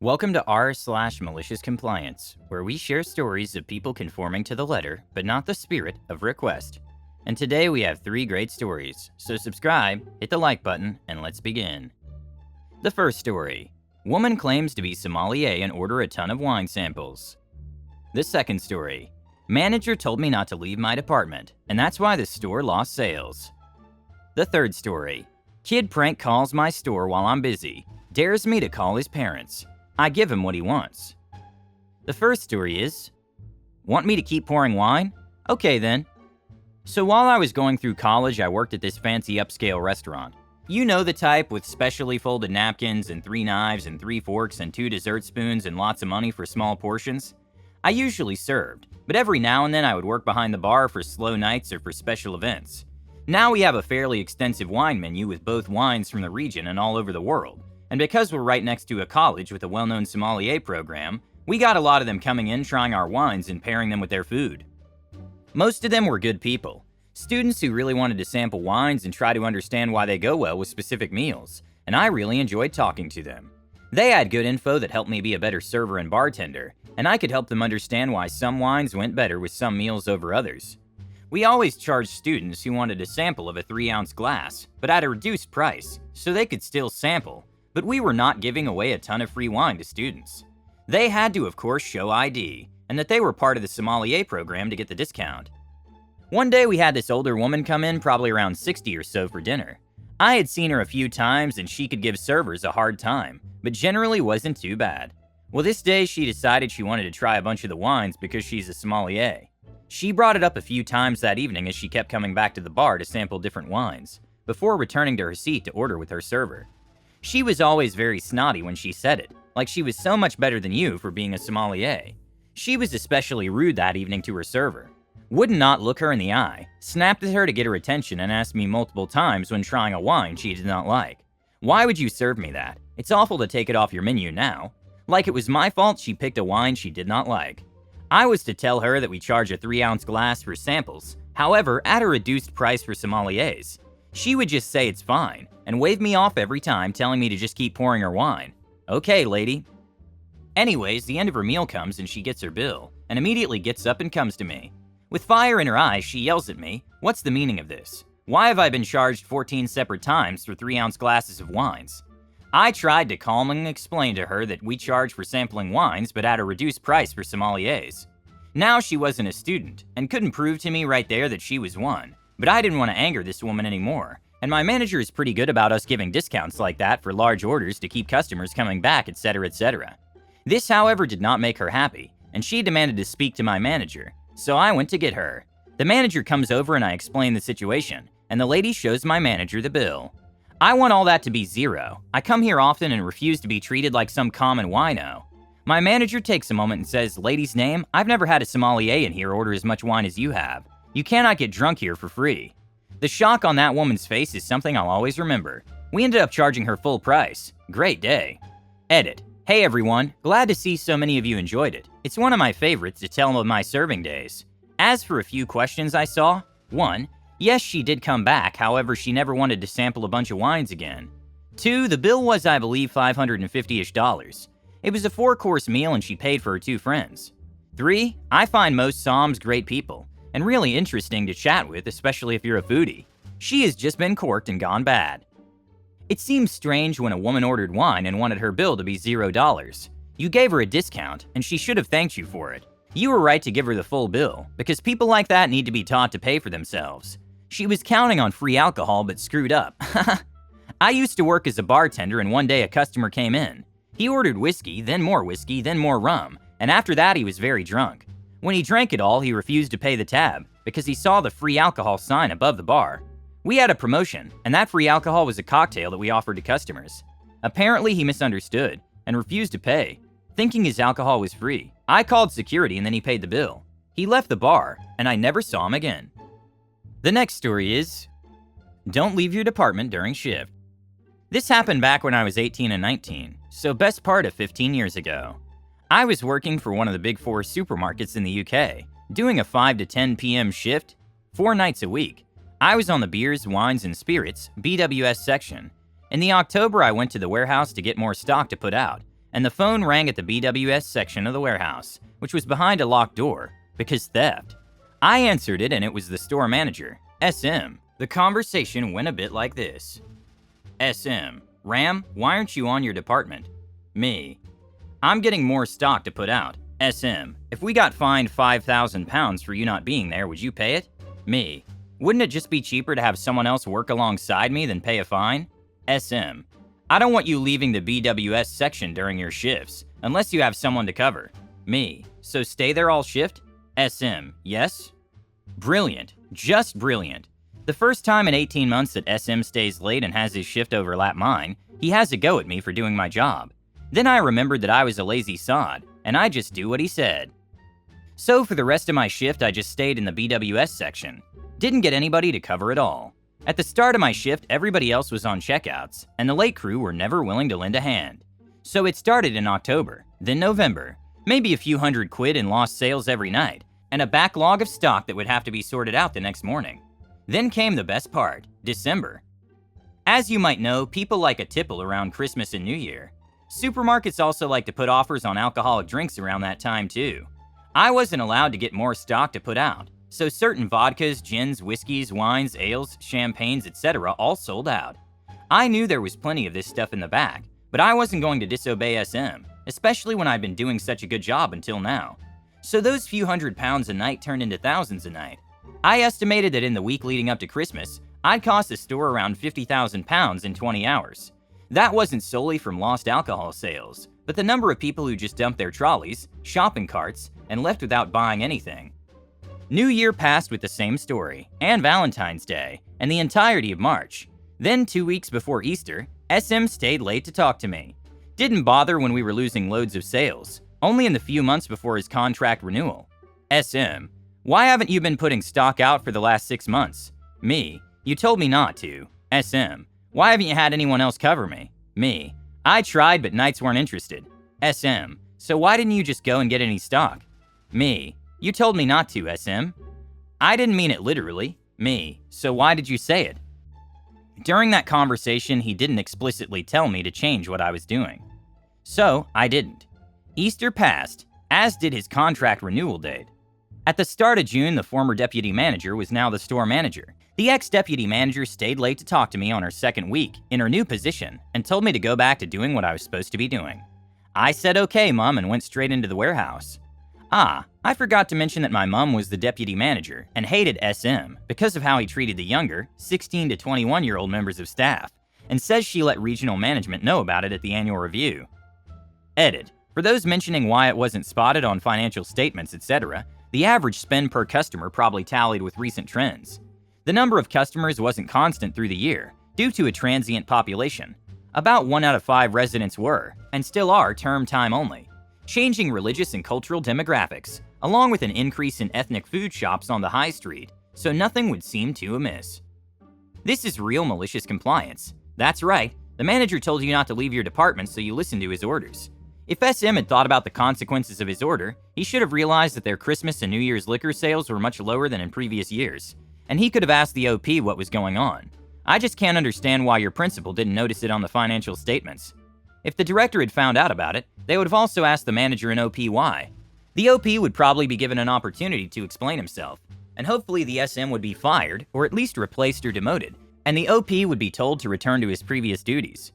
Welcome to r/malicious compliance, where we share stories of people conforming to the letter, but not the spirit of request. And today we have 3 great stories, so subscribe, hit the like button, and let's begin. The first story. Woman claims to be sommelier and order a ton of wine samples. The second story. Manager told me not to leave my department, and that's why the store lost sales. The third story. Kid prank calls my store while I'm busy, dares me to call his parents. I give him what he wants. The first story is, want me to keep pouring wine? Okay then. So while I was going through college, I worked at this fancy upscale restaurant. You know the type with specially folded napkins and 3 knives and 3 forks and 2 dessert spoons and lots of money for small portions? I usually served, but every now and then I would work behind the bar for slow nights or for special events. Now we have a fairly extensive wine menu with both wines from the region and all over the world. And because we're right next to a college with a well-known sommelier program, we got a lot of them coming in trying our wines and pairing them with their food. Most of them were good people, students who really wanted to sample wines and try to understand why they go well with specific meals, and I really enjoyed talking to them. They had good info that helped me be a better server and bartender, and I could help them understand why some wines went better with some meals over others. We always charged students who wanted a sample of a 3-ounce glass, but at a reduced price, so they could still sample. But we were not giving away a ton of free wine to students. They had to, of course, show ID, and that they were part of the sommelier program to get the discount. One day we had this older woman come in, probably around 60 or so, for dinner. I had seen her a few times and she could give servers a hard time, but generally wasn't too bad. Well, this day she decided she wanted to try a bunch of the wines because she's a sommelier. She brought it up a few times that evening as she kept coming back to the bar to sample different wines, before returning to her seat to order with her server. She was always very snotty when she said it, like she was so much better than you for being a sommelier. She was especially rude that evening to her server. Would not look her in the eye, snapped at her to get her attention, and asked me multiple times when trying a wine she did not like. Why would you serve me that? It's awful to take it off your menu now. Like it was my fault she picked a wine she did not like. I was to tell her that we charge a 3-ounce glass for samples, however, at a reduced price for sommeliers. She would just say it's fine, and wave me off every time, telling me to just keep pouring her wine. Okay, lady. Anyways, the end of her meal comes and she gets her bill, and immediately gets up and comes to me. With fire in her eyes, she yells at me, "What's the meaning of this? Why have I been charged 14 separate times for 3-ounce glasses of wines?" I tried to calmly explain to her that we charge for sampling wines, but at a reduced price for sommeliers. Now she wasn't a student, and couldn't prove to me right there that she was one. But I didn't want to anger this woman anymore, and my manager is pretty good about us giving discounts like that for large orders to keep customers coming back, etc., etc. This, however, did not make her happy, and she demanded to speak to my manager, so I went to get her. The manager comes over and I explain the situation, and the lady shows my manager the bill. I want all that to be zero. I come here often and refuse to be treated like some common wino. My manager takes a moment and says, "Lady's name, I've never had a sommelier in here order as much wine as you have. You cannot get drunk here for free." The shock on that woman's face is something I'll always remember. We ended up charging her full price. Great day. Edit. Hey everyone, glad to see so many of you enjoyed it. It's one of my favorites to tell of my serving days. As for a few questions I saw, 1. Yes, she did come back, however she never wanted to sample a bunch of wines again. 2. The bill was, I believe, $550-ish. It was a 4-course meal and she paid for her 2 friends. 3. I find most somms great people, and really interesting to chat with, especially if you're a foodie. She has just been corked and gone bad. It seems strange when a woman ordered wine and wanted her bill to be $0. You gave her a discount, and she should have thanked you for it. You were right to give her the full bill, because people like that need to be taught to pay for themselves. She was counting on free alcohol but screwed up. I used to work as a bartender, and one day a customer came in. He ordered whiskey, then more rum, and after that he was very drunk. When he drank it all, he refused to pay the tab because he saw the free alcohol sign above the bar. We had a promotion, and that free alcohol was a cocktail that we offered to customers. Apparently, he misunderstood and refused to pay, thinking his alcohol was free. I called security and then he paid the bill. He left the bar, and I never saw him again. The next story is, don't leave your department during shift. This happened back when I was 18 and 19, so best part of 15 years ago. I was working for one of the big 4 supermarkets in the UK, doing a 5 to 10 p.m. shift, 4 nights a week. I was on the beers, wines, and spirits, BWS section. In the October, I went to the warehouse to get more stock to put out, and the phone rang at the BWS section of the warehouse, which was behind a locked door, because theft. I answered it and it was the store manager, SM. The conversation went a bit like this. SM, Ram, why aren't you on your department? Me, I'm getting more stock to put out. SM, if we got fined 5,000 pounds for you not being there, would you pay it? Me, wouldn't it just be cheaper to have someone else work alongside me than pay a fine? SM, I don't want you leaving the BWS section during your shifts, unless you have someone to cover. Me, so stay there all shift? SM, yes? Brilliant, just brilliant. The first time in 18 months that SM stays late and has his shift overlap mine, he has a go at me for doing my job. Then I remembered that I was a lazy sod, and I just do what he said. So for the rest of my shift, I just stayed in the BWS section. Didn't get anybody to cover at all. At the start of my shift, everybody else was on checkouts, and the late crew were never willing to lend a hand. So it started in October, then November, maybe a few hundred quid in lost sales every night, and a backlog of stock that would have to be sorted out the next morning. Then came the best part, December. As you might know, people like a tipple around Christmas and New Year. Supermarkets also like to put offers on alcoholic drinks around that time too. I wasn't allowed to get more stock to put out, so certain vodkas, gins, whiskeys, wines, ales, champagnes, etc. all sold out. I knew there was plenty of this stuff in the back, but I wasn't going to disobey SM, especially when I'd been doing such a good job until now. So those few hundred pounds a night turned into thousands a night. I estimated that in the week leading up to Christmas, I'd cost the store around 50,000 pounds in 20 hours. That wasn't solely from lost alcohol sales, but the number of people who just dumped their trolleys, shopping carts, and left without buying anything. New Year passed with the same story, and Valentine's Day, and the entirety of March. Then 2 weeks before Easter, SM stayed late to talk to me. Didn't bother when we were losing loads of sales, only in the few months before his contract renewal. SM, why haven't you been putting stock out for the last 6 months? Me, you told me not to. SM, why haven't you had anyone else cover me? Me, I tried but nights weren't interested. SM, so why didn't you just go and get any stock? Me, you told me not to, SM. I didn't mean it literally. Me, so why did you say it? During that conversation, he didn't explicitly tell me to change what I was doing. So, I didn't. Easter passed, as did his contract renewal date. At the start of June, the former deputy manager was now the store manager. The ex-deputy manager stayed late to talk to me on her second week in her new position and told me to go back to doing what I was supposed to be doing. I said okay, Mom, and went straight into the warehouse. I forgot to mention that my mom was the deputy manager and hated SM because of how he treated the younger, 16 to 21-year-old members of staff, and says she let regional management know about it at the annual review. Edit. For those mentioning why it wasn't spotted on financial statements, etc., the average spend per customer probably tallied with recent trends. The number of customers wasn't constant through the year, due to a transient population. About 1 out of 5 residents were, and still are, term time only. Changing religious and cultural demographics, along with an increase in ethnic food shops on the high street, so nothing would seem too amiss. This is real malicious compliance. That's right, the manager told you not to leave your department, so you listened to his orders. If SM had thought about the consequences of his order, he should have realized that their Christmas and New Year's liquor sales were much lower than in previous years, and he could have asked the OP what was going on. I just can't understand why your principal didn't notice it on the financial statements. If the director had found out about it, they would have also asked the manager and OP why. The OP would probably be given an opportunity to explain himself, and hopefully the SM would be fired, or at least replaced or demoted, and the OP would be told to return to his previous duties.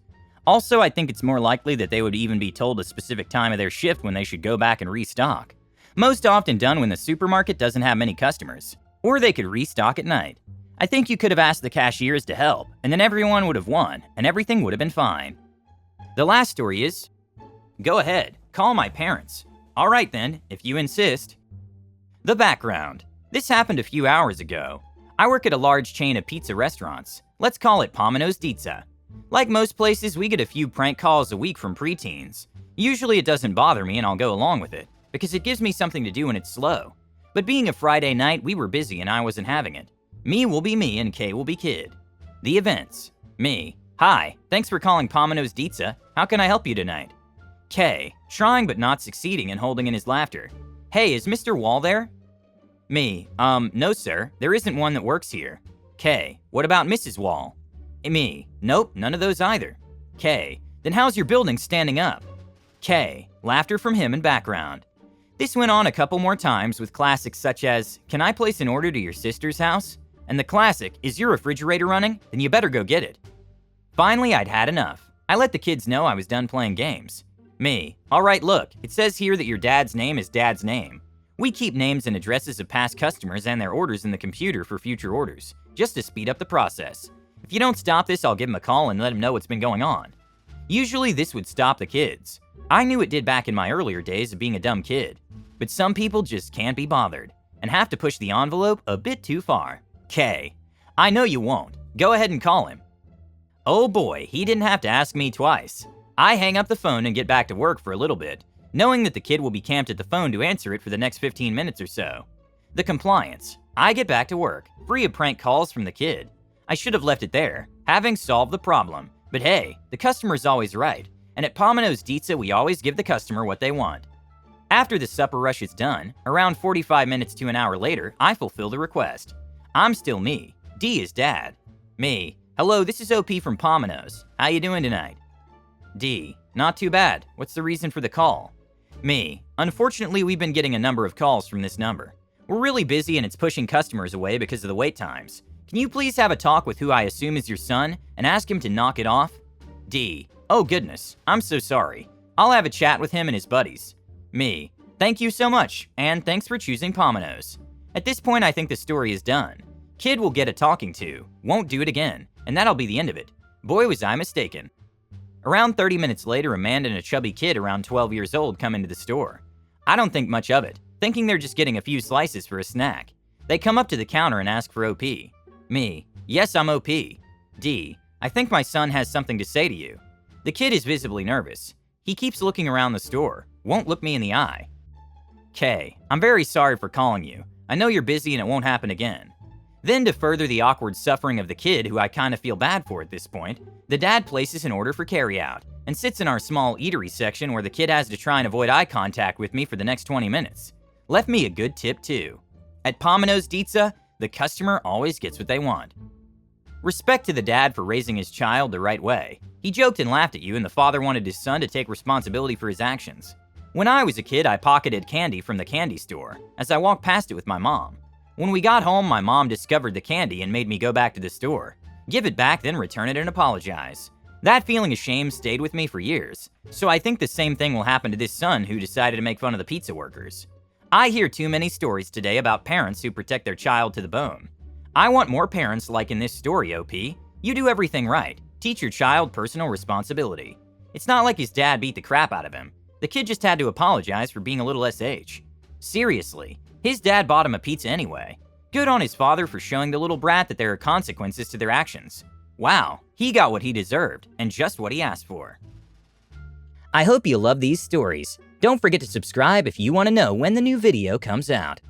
Also, I think it's more likely that they would even be told a specific time of their shift when they should go back and restock. Most often done when the supermarket doesn't have many customers, or they could restock at night. I think you could have asked the cashiers to help, and then everyone would have won, and everything would have been fine. The last story is, go ahead, call my parents. All right then, if you insist. The background. This happened a few hours ago. I work at a large chain of pizza restaurants. Let's call it Pomino's Pizza. Like most places, we get a few prank calls a week from preteens. Usually it doesn't bother me and I'll go along with it, because it gives me something to do when it's slow. But being a Friday night, we were busy and I wasn't having it. Me will be me and K will be Kid. The events. Me. Hi, thanks for calling Pomino's Pizza. How can I help you tonight? K. Trying but not succeeding and holding in his laughter. Hey, is Mr. Wall there? Me. No sir, there isn't one that works here. K. What about Mrs. Wall? Me. Nope, none of those either. K. Then how's your building standing up? K. Laughter from him in background. This went on a couple more times with classics such as, "Can I place an order to your sister's house?" And the classic, "Is your refrigerator running? Then you better go get it." Finally, I'd had enough. I let the kids know I was done playing games. Me, "Alright, look, it says here that your dad's name is Dad's name. We keep names and addresses of past customers and their orders in the computer for future orders, just to speed up the process. If you don't stop this, I'll give him a call and let him know what's been going on." Usually this would stop the kids. I knew it did back in my earlier days of being a dumb kid. But some people just can't be bothered, and have to push the envelope a bit too far. K. "I know you won't. Go ahead and call him." Oh boy, he didn't have to ask me twice. I hang up the phone and get back to work for a little bit, knowing that the kid will be camped at the phone to answer it for the next 15 minutes or so. The compliance. I get back to work, free of prank calls from the kid. I should have left it there, having solved the problem. But hey, the customer's always right, and at Pomino's Pizza we always give the customer what they want. After the supper rush is done, around 45 minutes to an hour later, I fulfill the request. I'm still me. D is Dad. Me, "Hello, this is OP from Pomino's. How you doing tonight?" D, "Not too bad. What's the reason for the call?" Me, "Unfortunately, we've been getting a number of calls from this number. We're really busy and it's pushing customers away because of the wait times. Can you please have a talk with who I assume is your son and ask him to knock it off?" D, "Oh goodness, I'm so sorry. I'll have a chat with him and his buddies." Me, "Thank you so much, and thanks for choosing Pomino's." At this point, I think the story is done. Kid will get a talking to, won't do it again, and that'll be the end of it. Boy, was I mistaken. Around 30 minutes later, a man and a chubby kid around 12 years old come into the store. I don't think much of it, thinking they're just getting a few slices for a snack. They come up to the counter and ask for OP. Me, "Yes, I'm OP." D, "I think my son has something to say to you." The kid is visibly nervous. He keeps looking around the store, won't look me in the eye. K, "I'm very sorry for calling you. I know you're busy and it won't happen again." Then to further the awkward suffering of the kid, who I kinda feel bad for at this point, the dad places an order for carryout and sits in our small eatery section where the kid has to try and avoid eye contact with me for the next 20 minutes. Left me a good tip too. At Pomino's Pizza, the customer always gets what they want. Respect to the dad for raising his child the right way. He joked and laughed at you, and the father wanted his son to take responsibility for his actions. When I was a kid, I pocketed candy from the candy store as I walked past it with my mom. When we got home, my mom discovered the candy and made me go back to the store, give it back, then return it and apologize. That feeling of shame stayed with me for years, so I think the same thing will happen to this son who decided to make fun of the pizza workers. I hear too many stories today about parents who protect their child to the bone. I want more parents like in this story, OP. You do everything right. Teach your child personal responsibility. It's not like his dad beat the crap out of him. The kid just had to apologize for being a little SH. Seriously, his dad bought him a pizza anyway. Good on his father for showing the little brat that there are consequences to their actions. Wow, he got what he deserved, and just what he asked for. I hope you love these stories. Don't forget to subscribe if you want to know when the new video comes out.